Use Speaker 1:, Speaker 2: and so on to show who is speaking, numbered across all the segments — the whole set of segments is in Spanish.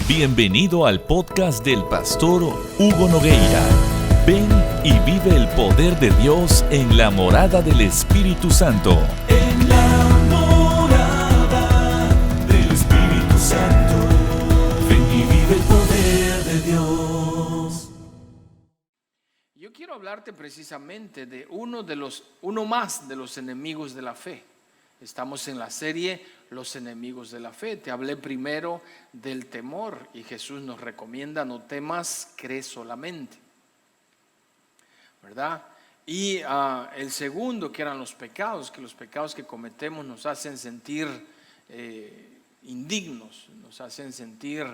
Speaker 1: Bienvenido al podcast del pastor Hugo Nogueira. Ven y vive el poder de Dios en la morada del Espíritu Santo. En la morada del Espíritu Santo. Ven y vive el poder de Dios.
Speaker 2: Yo quiero hablarte precisamente de uno más de los enemigos de la fe. Estamos en la serie Los enemigos de la fe. Te hablé primero del temor y Jesús nos recomienda: no temas, cree solamente, ¿verdad? Y el segundo, que eran los pecados, que los pecados que cometemos nos hacen sentir indignos, nos hacen sentir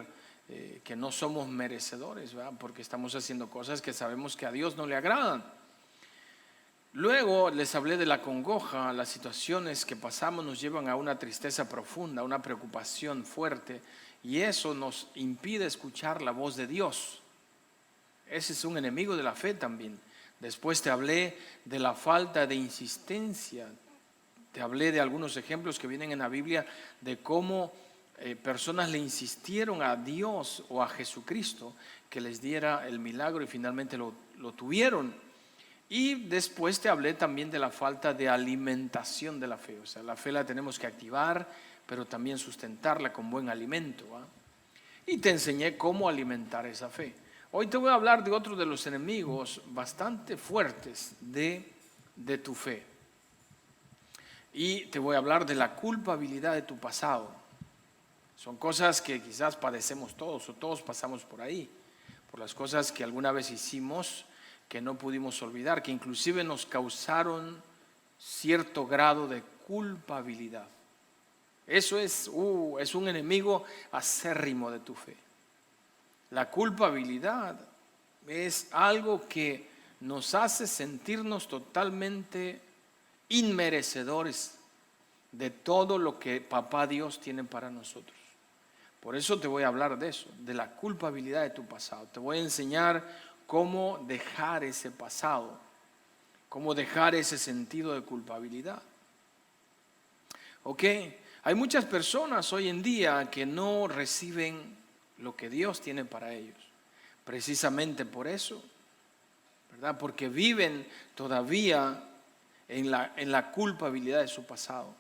Speaker 2: que no somos merecedores, ¿verdad? Porque estamos haciendo cosas que sabemos que a Dios no le agradan. Luego les hablé de la congoja. Las situaciones que pasamos nos llevan a una tristeza profunda, a una preocupación fuerte, y eso nos impide escuchar la voz de Dios. Ese es un enemigo de la fe también. Después te hablé de la falta de insistencia. Te hablé de algunos ejemplos que vienen en la Biblia de cómo personas le insistieron a Dios o a Jesucristo que les diera el milagro y finalmente lo tuvieron. Y después te hablé también de la falta de alimentación de la fe. O sea, la fe la tenemos que activar, pero también sustentarla con buen alimento, ¿va? Y te enseñé cómo alimentar esa fe. Hoy te voy a hablar de otro de los enemigos bastante fuertes de tu fe. Y te voy a hablar de la culpabilidad de tu pasado. Son cosas que quizás padecemos todos, o todos pasamos por ahí, por las cosas que alguna vez hicimos que no pudimos olvidar, que inclusive nos causaron cierto grado de culpabilidad. Eso es un enemigo acérrimo de tu fe. La culpabilidad es algo que nos hace sentirnos totalmente inmerecedores de todo lo que Papá Dios tiene para nosotros. Por eso te voy a hablar de eso, de la culpabilidad de tu pasado. Te voy a enseñar cómo dejar ese pasado, cómo dejar ese sentido de culpabilidad. Ok, hay muchas personas hoy en día que no reciben lo que Dios tiene para ellos, precisamente por eso, ¿verdad? Porque viven todavía en la culpabilidad de su pasado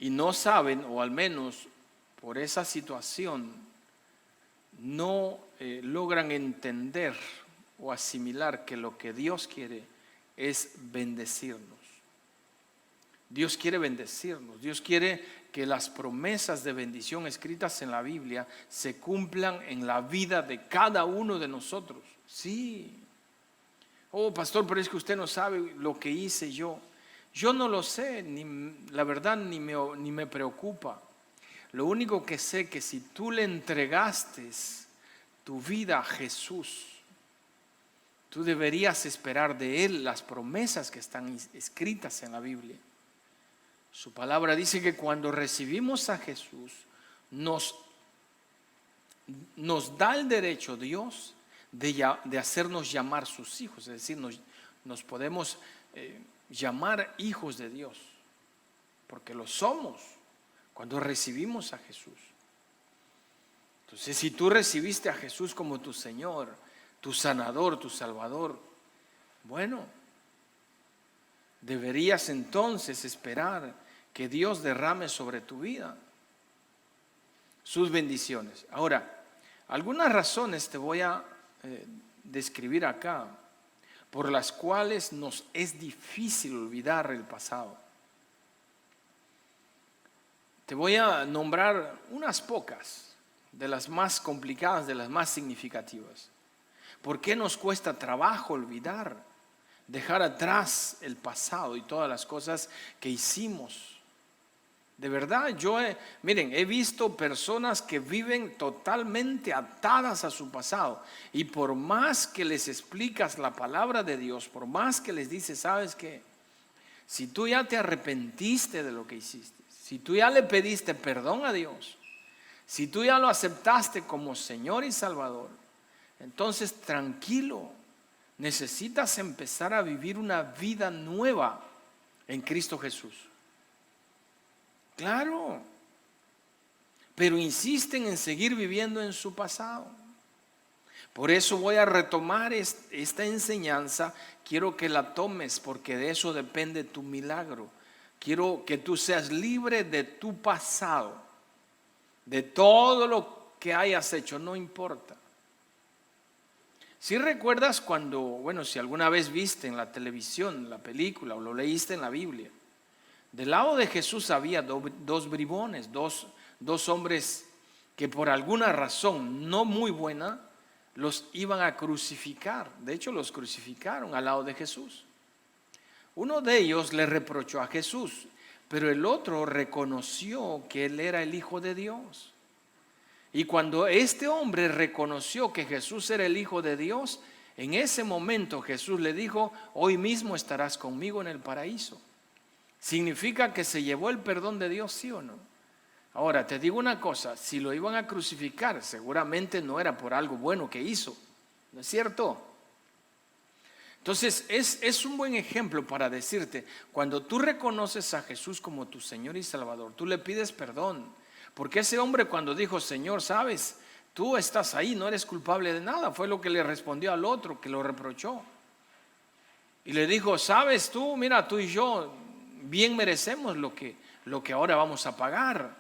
Speaker 2: y no saben, o al menos por esa situación no logran entender o asimilar que lo que Dios quiere es bendecirnos. Dios quiere bendecirnos. Dios quiere que las promesas de bendición escritas en la Biblia se cumplan en la vida de cada uno de nosotros. Sí. Oh, pastor, pero es que usted no sabe lo que hice yo. Yo no lo sé, la verdad ni me preocupa. Lo único que sé es que si tú le entregaste tu vida a Jesús, tú deberías esperar de Él las promesas que están escritas en la Biblia. Su palabra dice que cuando recibimos a Jesús, nos da el derecho Dios de hacernos llamar sus hijos. Es decir, nos podemos llamar hijos de Dios, porque lo somos cuando recibimos a Jesús. Entonces, si tú recibiste a Jesús como tu Señor, tu sanador, tu salvador, bueno, deberías entonces esperar que Dios derrame sobre tu vida sus bendiciones. Ahora, algunas razones te voy a describir acá por las cuales nos es difícil olvidar el pasado. Te voy a nombrar unas pocas de las más complicadas, de las más significativas. ¿Por qué nos cuesta trabajo olvidar, dejar atrás el pasado y todas las cosas que hicimos? De verdad, miren, he visto personas que viven totalmente atadas a su pasado, y por más que les explicas la palabra de Dios, por más que les dices, ¿sabes qué? Si tú ya te arrepentiste de lo que hiciste, si tú ya le pediste perdón a Dios, si tú ya lo aceptaste como Señor y Salvador, entonces tranquilo, necesitas empezar a vivir una vida nueva en Cristo Jesús. Claro, pero insisten en seguir viviendo en su pasado. Por eso voy a retomar esta enseñanza. Quiero que la tomes porque de eso depende tu milagro. Quiero que tú seas libre de tu pasado, de todo lo que hayas hecho, no importa. Si recuerdas si alguna vez viste en la televisión la película o lo leíste en la Biblia, del lado de Jesús había dos bribones, dos hombres que por alguna razón no muy buena los iban a crucificar. De hecho, los crucificaron al lado de Jesús. Uno de ellos le reprochó a Jesús, pero el otro reconoció que él era el Hijo de Dios. Y cuando este hombre reconoció que Jesús era el Hijo de Dios, en ese momento Jesús le dijo: hoy mismo estarás conmigo en el paraíso. ¿Significa que se llevó el perdón de Dios, sí o no? Ahora, te digo una cosa, si lo iban a crucificar, seguramente no era por algo bueno que hizo, ¿no es cierto? Entonces, es un buen ejemplo para decirte, cuando tú reconoces a Jesús como tu Señor y Salvador, tú le pides perdón. Porque ese hombre cuando dijo: Señor, sabes, tú estás ahí, no eres culpable de nada, fue lo que le respondió al otro que lo reprochó. Y le dijo: sabes tú, mira, tú y yo bien merecemos lo que ahora vamos a pagar.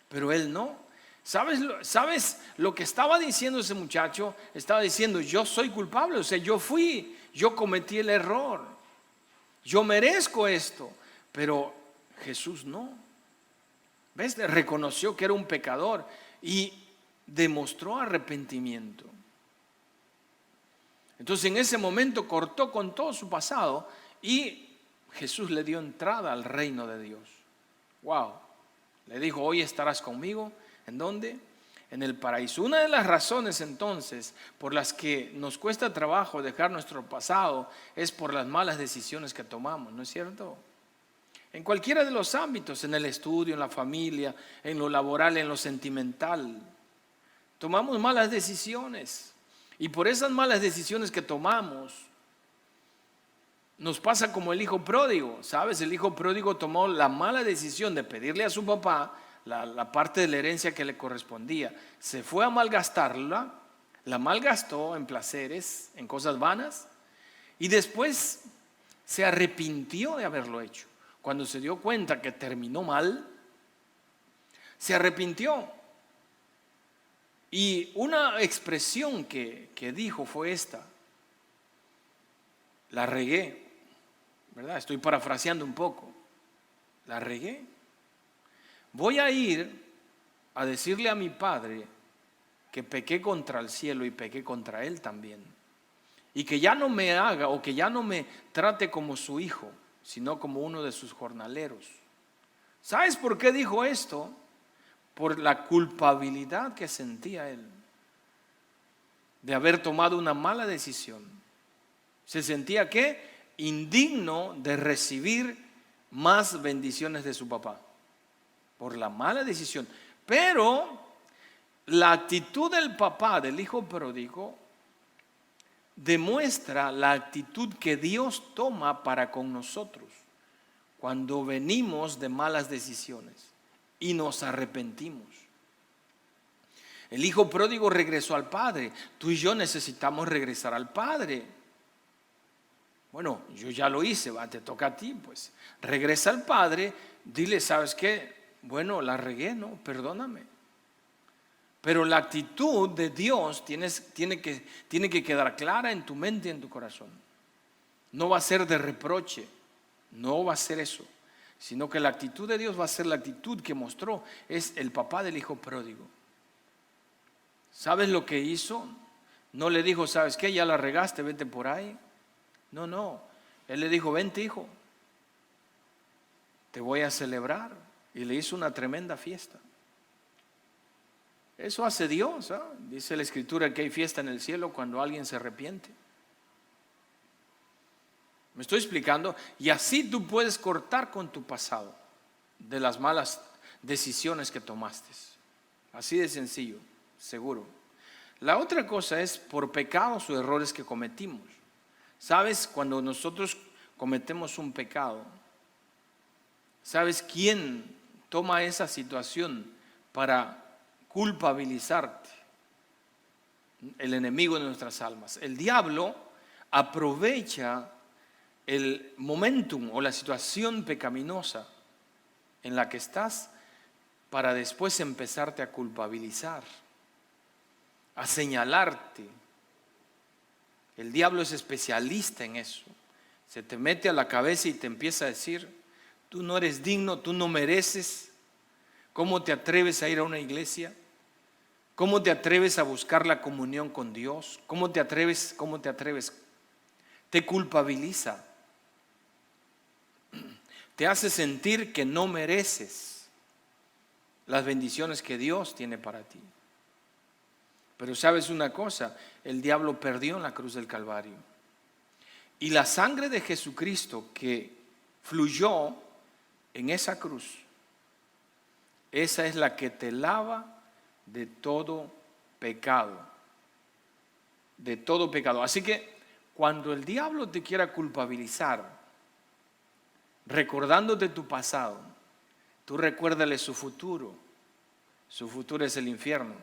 Speaker 2: Pero él no. ¿Sabes lo que estaba diciendo ese muchacho? Estaba diciendo: yo soy culpable, o sea, yo cometí el error, yo merezco esto, pero Jesús no. ¿Ves? Reconoció que era un pecador y demostró arrepentimiento. Entonces en ese momento cortó con todo su pasado y Jesús le dio entrada al reino de Dios. Wow. Le dijo: hoy estarás conmigo. ¿En dónde? En el paraíso. Una de las razones entonces por las que nos cuesta trabajo dejar nuestro pasado es por las malas decisiones que tomamos, ¿no es cierto? En cualquiera de los ámbitos, en el estudio, en la familia, en lo laboral, en lo sentimental, tomamos malas decisiones. Y por esas malas decisiones que tomamos, nos pasa como el hijo pródigo. ¿Sabes? El hijo pródigo tomó la mala decisión de pedirle a su papá la parte de la herencia que le correspondía. Se fue a malgastarla, la malgastó en placeres, en cosas vanas, y después se arrepintió de haberlo hecho. Cuando se dio cuenta que terminó mal, se arrepintió. Y una expresión que dijo fue esta: la regué, ¿verdad? Estoy parafraseando un poco. La regué. Voy a ir a decirle a mi padre que pequé contra el cielo y pequé contra él también. Y que ya no me haga o que ya no me trate como su hijo, sino como uno de sus jornaleros. ¿Sabes por qué dijo esto? Por la culpabilidad que sentía él de haber tomado una mala decisión. Se sentía ¿qué? Indigno de recibir más bendiciones de su papá por la mala decisión. Pero la actitud del papá, del hijo pródigo, demuestra la actitud que Dios toma para con nosotros cuando venimos de malas decisiones y nos arrepentimos. El hijo pródigo regresó al padre. Tú y yo necesitamos regresar al padre. Bueno, yo ya lo hice, te toca a ti, pues. Regresa al padre, dile: ¿sabes qué? Bueno, la regué, no, perdóname. Pero la actitud de Dios tiene que quedar clara en tu mente y en tu corazón. No va a ser de reproche, no va a ser eso, sino que la actitud de Dios va a ser la actitud que mostró es el papá del hijo pródigo. ¿Sabes lo que hizo? No le dijo: ¿sabes qué? Ya la regaste, vete por ahí. No, él le dijo: vente, hijo, te voy a celebrar. Y le hizo una tremenda fiesta. Eso hace Dios, ¿eh? Dice la Escritura que hay fiesta en el cielo cuando alguien se arrepiente. ¿Me estoy explicando? Y así tú puedes cortar con tu pasado de las malas decisiones que tomaste. Así de sencillo, seguro. La otra cosa es por pecados o errores que cometimos. ¿Sabes? Cuando nosotros cometemos un pecado, ¿sabes quién toma esa situación para culpabilizarte, el enemigo de nuestras almas. El diablo aprovecha el momentum o la situación pecaminosa en la que estás para después empezarte a culpabilizar, a señalarte. El diablo es especialista en eso. Se te mete a la cabeza y te empieza a decir: tú no eres digno, tú no mereces. ¿Cómo te atreves a ir a una iglesia? ¿Cómo te atreves a buscar la comunión con Dios? ¿Cómo te atreves? ¿Cómo te atreves? Te culpabiliza. Te hace sentir que no mereces las bendiciones que Dios tiene para ti. Pero sabes una cosa, el diablo perdió en la cruz del Calvario. Y la sangre de Jesucristo que fluyó en esa cruz, esa es la que te lava de todo pecado. De todo pecado. Así que cuando el diablo te quiera culpabilizar, recordándote tu pasado, tú recuérdale su futuro. Su futuro es el infierno.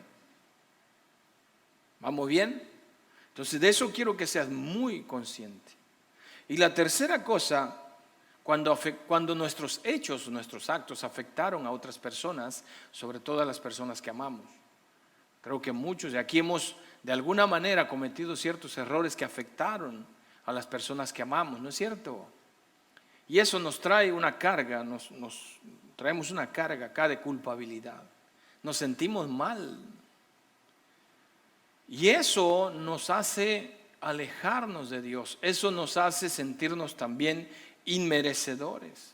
Speaker 2: ¿Vamos bien? Entonces de eso quiero que seas muy consciente. Y la tercera cosa, cuando nuestros hechos, nuestros actos afectaron a otras personas, sobre todo a las personas que amamos. Creo que muchos de aquí hemos de alguna manera cometido ciertos errores que afectaron a las personas que amamos, ¿no es cierto? Y eso nos trae una carga, nos traemos una carga acá de culpabilidad. Nos sentimos mal. Y eso nos hace alejarnos de Dios. Eso nos hace sentirnos también inmerecedores.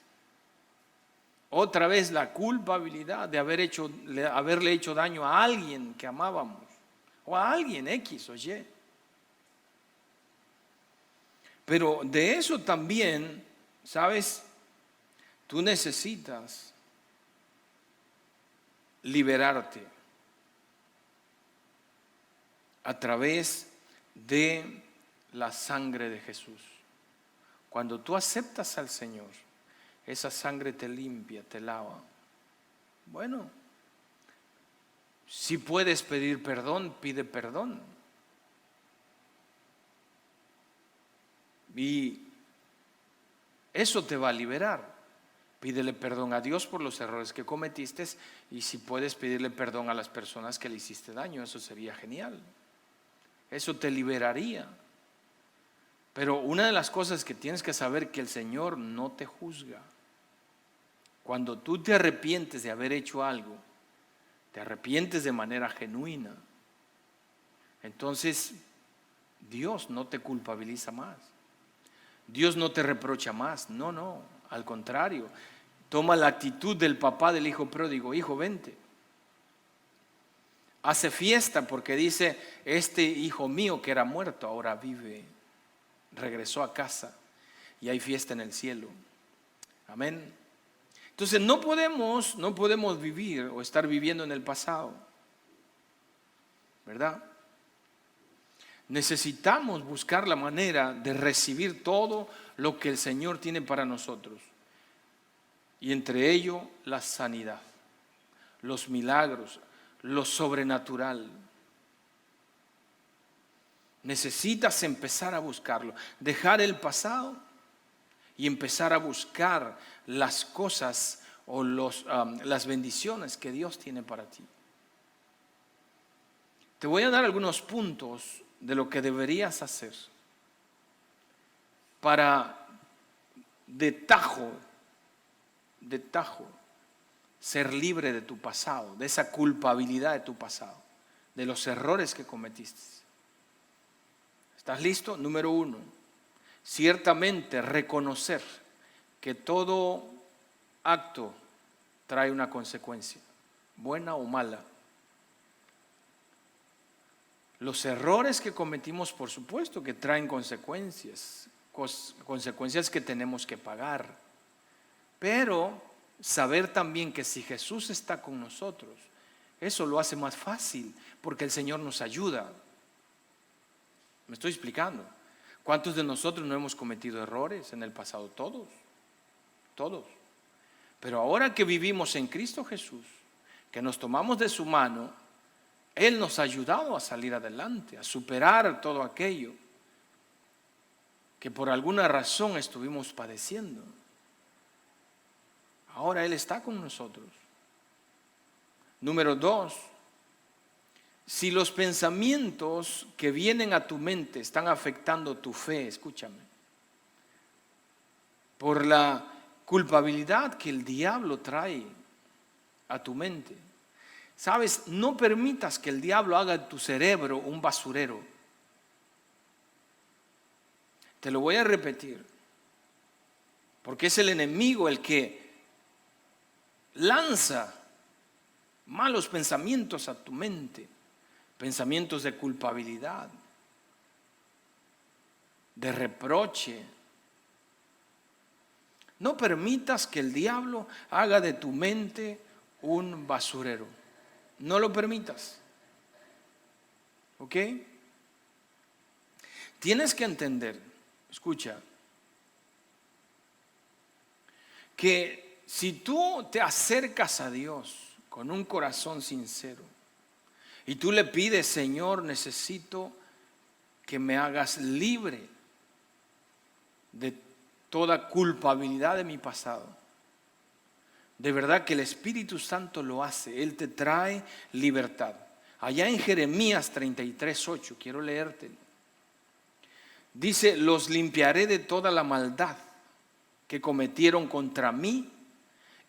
Speaker 2: Otra vez la culpabilidad de haberle hecho daño a alguien que amábamos. O a alguien X o Y. Pero de eso también, ¿sabes? Tú necesitas liberarte a través de la sangre de Jesús. Cuando tú aceptas al Señor, esa sangre te limpia, te lava. Bueno, si puedes pedir perdón, pide perdón. Y eso te va a liberar. Pídele perdón a Dios por los errores que cometiste, y si puedes pedirle perdón a las personas que le hiciste daño, eso sería genial. Eso te liberaría. Pero una de las cosas que tienes que saber, que el Señor no te juzga. Cuando tú te arrepientes de haber hecho algo, te arrepientes de manera genuina, entonces Dios no te culpabiliza más. Dios no te reprocha más. No, al contrario. Toma la actitud del papá del hijo pródigo: hijo, vente. Hace fiesta porque dice: este hijo mío que era muerto ahora vive, regresó a casa y hay fiesta en el cielo. Amén. Entonces no podemos vivir o estar viviendo en el pasado, ¿verdad? Necesitamos buscar la manera de recibir todo lo que el Señor tiene para nosotros, y entre ello la sanidad, los milagros, lo sobrenatural. Necesitas empezar a buscarlo, dejar el pasado y empezar a buscar las cosas o las bendiciones que Dios tiene para ti. Te voy a dar algunos puntos de lo que deberías hacer para de tajo ser libre de tu pasado, de esa culpabilidad de tu pasado, de los errores que cometiste. ¿Estás listo? Número 1, ciertamente reconocer que todo acto trae una consecuencia, buena o mala. Los errores que cometimos, por supuesto, que traen consecuencias que tenemos que pagar. Pero saber también que si Jesús está con nosotros, eso lo hace más fácil, porque el Señor nos ayuda. ¿Me estoy explicando? ¿Cuántos de nosotros no hemos cometido errores en el pasado? Todos. Pero ahora que vivimos en Cristo Jesús, que nos tomamos de su mano, Él nos ha ayudado a salir adelante, a superar todo aquello que por alguna razón estuvimos padeciendo. Ahora Él está con nosotros. Número 2, si los pensamientos que vienen a tu mente están afectando tu fe, escúchame, por la culpabilidad que el diablo trae a tu mente, sabes, no permitas que el diablo haga de tu cerebro un basurero. Te lo voy a repetir, porque es el enemigo el que lanza malos pensamientos a tu mente, pensamientos de culpabilidad, de reproche. No permitas que el diablo haga de tu mente un basurero. No lo permitas. ¿Ok? Tienes que entender, escucha, que si tú te acercas a Dios con un corazón sincero y tú le pides, Señor, necesito que me hagas libre de toda culpabilidad de mi pasado. De verdad que el Espíritu Santo lo hace. Él te trae libertad. Allá en Jeremías 33:8, quiero leerte. Dice, los limpiaré de toda la maldad que cometieron contra mí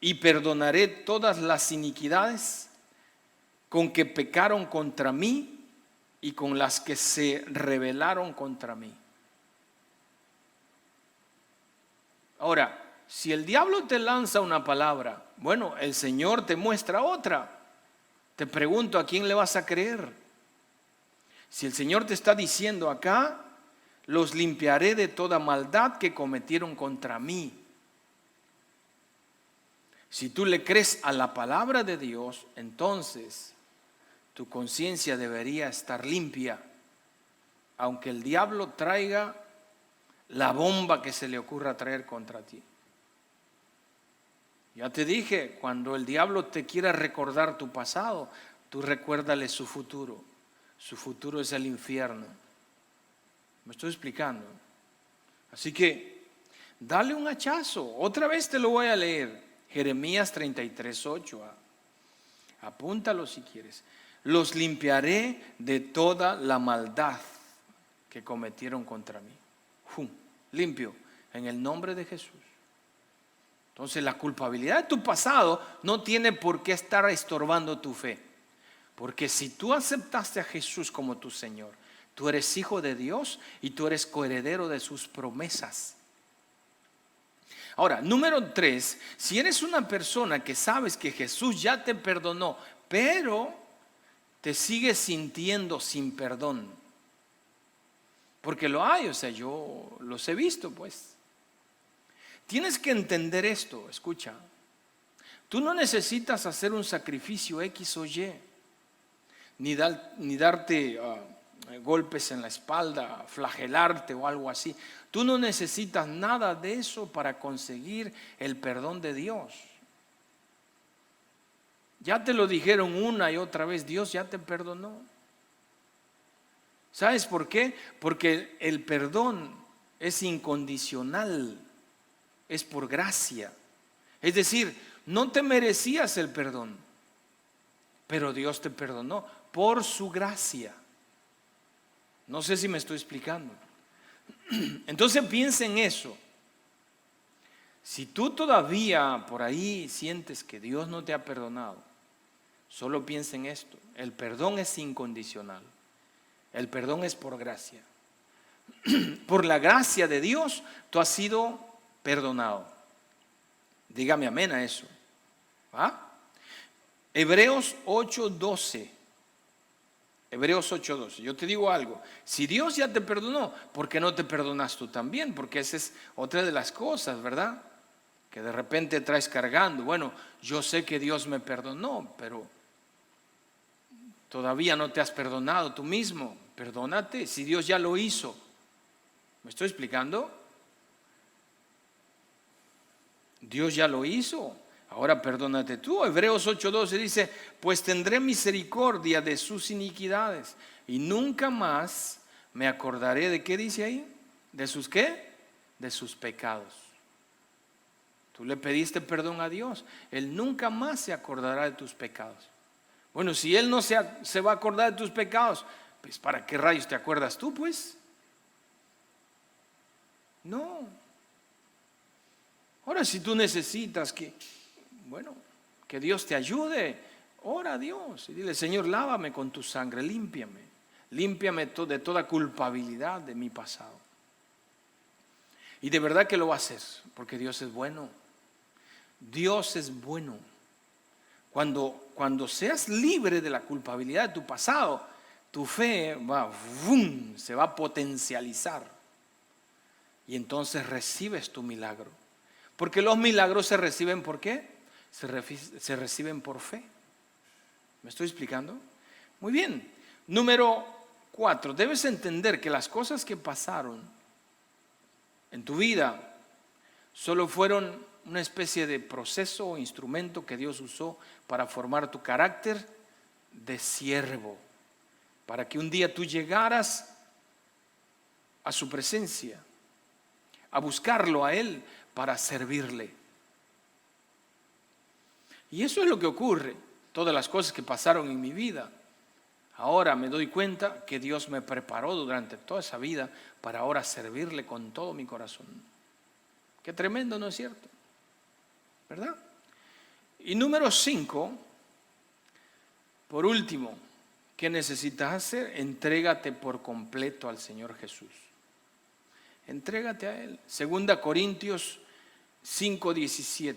Speaker 2: y perdonaré todas las iniquidades con que pecaron contra mí y con las que se rebelaron contra mí. Ahora, si el diablo te lanza una palabra, bueno, el Señor te muestra otra. Te pregunto, ¿a quién le vas a creer? Si el Señor te está diciendo acá, los limpiaré de toda maldad que cometieron contra mí. Si tú le crees a la palabra de Dios, entonces tu conciencia debería estar limpia, aunque el diablo traiga la bomba que se le ocurra traer contra ti. Ya te dije, cuando el diablo te quiera recordar tu pasado, tú recuérdale su futuro. Su futuro es el infierno. ¿Me estoy explicando? Así que dale un hachazo. Otra vez te lo voy a leer. Jeremías 33:8. Apúntalo si quieres. Los limpiaré de toda la maldad que cometieron contra mí. Limpio en el nombre de Jesús. Entonces la culpabilidad de tu pasado no tiene por qué estar estorbando tu fe. Porque si tú aceptaste a Jesús como tu Señor, tú eres hijo de Dios y tú eres coheredero de sus promesas. Ahora, número 3, si eres una persona que sabes que Jesús ya te perdonó, pero te sigues sintiendo sin perdón, porque lo hay, o sea, yo los he visto, pues. Tienes que entender esto, escucha. Tú no necesitas hacer un sacrificio X o Y, ni darte golpes en la espalda, flagelarte o algo así. Tú no necesitas nada de eso para conseguir el perdón de Dios. Ya te lo dijeron una y otra vez, Dios ya te perdonó. ¿Sabes por qué? Porque el perdón es incondicional, es por gracia. Es decir, no te merecías el perdón, pero Dios te perdonó por su gracia. No sé si me estoy explicando. Entonces piensa en eso. Si tú todavía por ahí sientes que Dios no te ha perdonado, solo piensa en esto. El perdón es incondicional. El perdón es por gracia. Por la gracia de Dios, tú has sido perdonado. Dígame amén a eso. ¿Ah? Hebreos 8:12. Hebreos 8:12. Yo te digo algo. Si Dios ya te perdonó, ¿por qué no te perdonas tú también? Porque esa es otra de las cosas, ¿verdad? Que de repente traes cargando. Bueno, yo sé que Dios me perdonó, pero todavía no te has perdonado tú mismo. Perdónate si Dios ya lo hizo. ¿Me estoy explicando? Dios ya lo hizo. ahora perdónate tú. Hebreos 8:12 dice, pues tendré misericordia de sus iniquidades y nunca más me acordaré de, ¿qué dice ahí? ¿De sus qué? De sus pecados. Tú le pediste perdón a Dios, Él nunca más se acordará de tus pecados. Bueno, si Él no se va a acordar de tus pecados, pues ¿para qué rayos te acuerdas tú, pues? No. Ahora, si tú necesitas que Dios te ayude, ora a Dios y dile, Señor, lávame con tu sangre, límpiame de toda culpabilidad de mi pasado. Y de verdad que lo va a hacer, porque Dios es bueno. Dios es bueno. Cuando seas libre de la culpabilidad de tu pasado, tu fe se va a potencializar. Y entonces recibes tu milagro. Porque los milagros se reciben ¿por qué? Se reciben por fe. ¿Me estoy explicando? Muy bien. Número 4. Debes entender que las cosas que pasaron en tu vida solo fueron una especie de proceso o instrumento que Dios usó para formar tu carácter de siervo, para que un día tú llegaras a su presencia, a buscarlo a Él para servirle. Y eso es lo que ocurre, todas las cosas que pasaron en mi vida. Ahora me doy cuenta que Dios me preparó durante toda esa vida para ahora servirle con todo mi corazón. Qué tremendo, ¿no es cierto? ¿Verdad? Y número 5, por último, ¿qué necesitas hacer? Entrégate por completo al Señor Jesús. Entrégate a Él. 2 Corintios 5:17.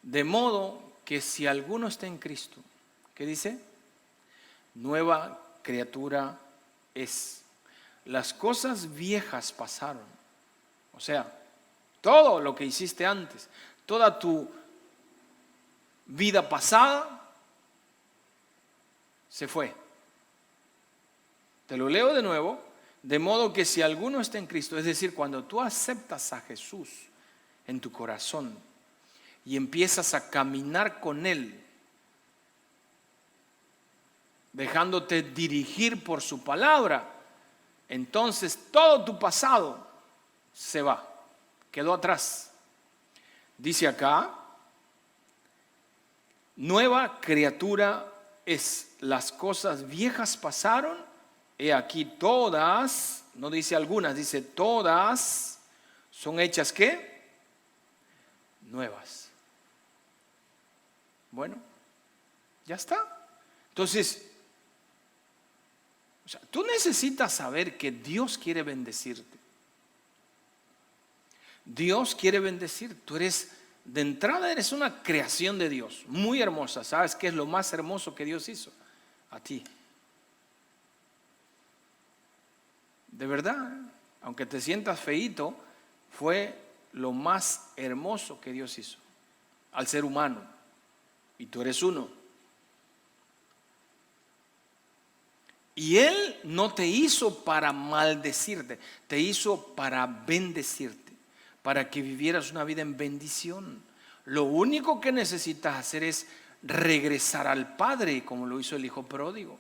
Speaker 2: De modo que si alguno está en Cristo, ¿qué dice? Nueva criatura es. Las cosas viejas pasaron. O sea, todo lo que hiciste antes, toda tu vida pasada se fue. Te lo leo de nuevo. De modo que si alguno está en Cristo, es decir, cuando tú aceptas a Jesús en tu corazón y empiezas a caminar con Él, dejándote dirigir por su palabra, entonces todo tu pasado se va, quedó atrás. Dice acá, nueva criatura es, las cosas viejas pasaron, he aquí todas, no dice algunas, dice todas, son hechas ¿qué? Nuevas. Bueno, ya está. Entonces, tú necesitas saber que Dios quiere bendecirte. Dios quiere bendecir. Tú eres, de entrada eres una creación de Dios, muy hermosa. ¿Sabes qué es lo más hermoso que Dios hizo? A ti. De verdad, aunque te sientas feíto, fue lo más hermoso que Dios hizo al ser humano. Y tú eres uno. Y Él no te hizo para maldecirte, te hizo para bendecirte, para que vivieras una vida en bendición. Lo único que necesitas hacer es regresar al Padre, como lo hizo el hijo pródigo.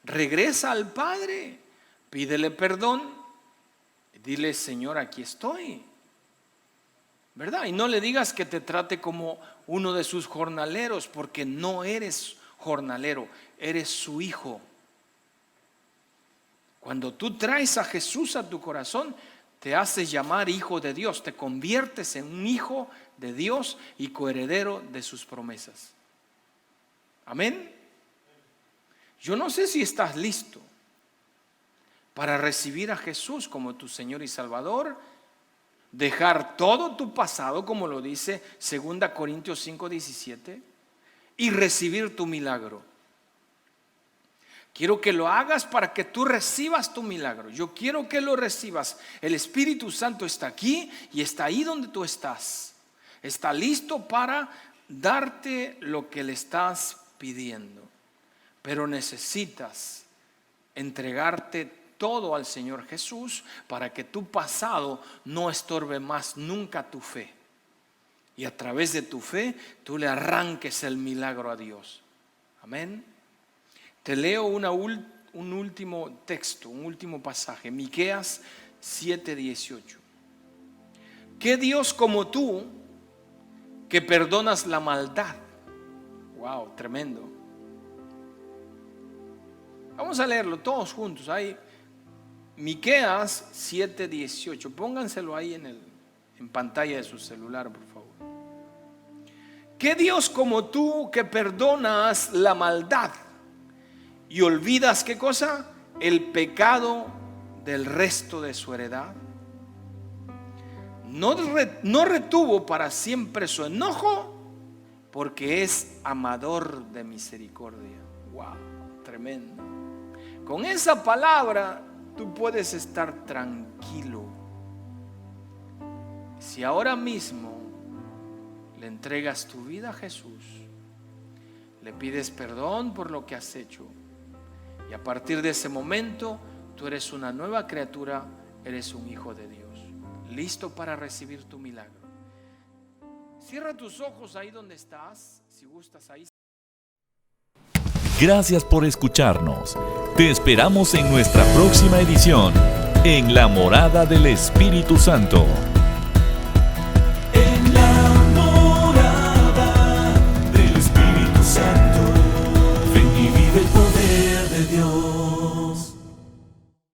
Speaker 2: Regresa al Padre, pídele perdón, dile, Señor, aquí estoy. ¿Verdad? Y no le digas que te trate como uno de sus jornaleros, porque no eres jornalero, eres su hijo. Cuando tú traes a Jesús a tu corazón, te haces llamar hijo de Dios, te conviertes en un hijo de Dios y coheredero de sus promesas. Amén. Yo no sé si estás listo para recibir a Jesús como tu Señor y Salvador, dejar todo tu pasado, como lo dice 2 Corintios 5:17, y recibir tu milagro. Quiero que lo hagas para que tú recibas tu milagro. Yo quiero que lo recibas. El Espíritu Santo está aquí y está ahí donde tú estás. Está listo para darte lo que le estás pidiendo. Pero necesitas entregarte todo al Señor Jesús para que tu pasado no estorbe más nunca tu fe. Y a través de tu fe, tú le arranques el milagro a Dios. Amén. Te leo un último texto, un último pasaje. Miqueas 7:18. ¿Qué Dios como tú que perdonas la maldad? Wow, tremendo. Vamos a leerlo todos juntos. Hay Miqueas 7:18. Pónganselo ahí en pantalla de su celular, por favor. ¿Qué Dios como tú que perdonas la maldad y olvidas qué cosa? El pecado del resto de su heredad. No retuvo para siempre su enojo, porque es amador de misericordia. Wow, tremendo. Con esa palabra tú puedes estar tranquilo. Si ahora mismo le entregas tu vida a Jesús, le pides perdón por lo que has hecho, y a partir de ese momento tú eres una nueva criatura, eres un hijo de Dios, listo para recibir tu milagro. Cierra tus ojos ahí donde estás, si gustas ahí.
Speaker 1: Gracias por escucharnos. Te esperamos en nuestra próxima edición, en la morada del Espíritu Santo.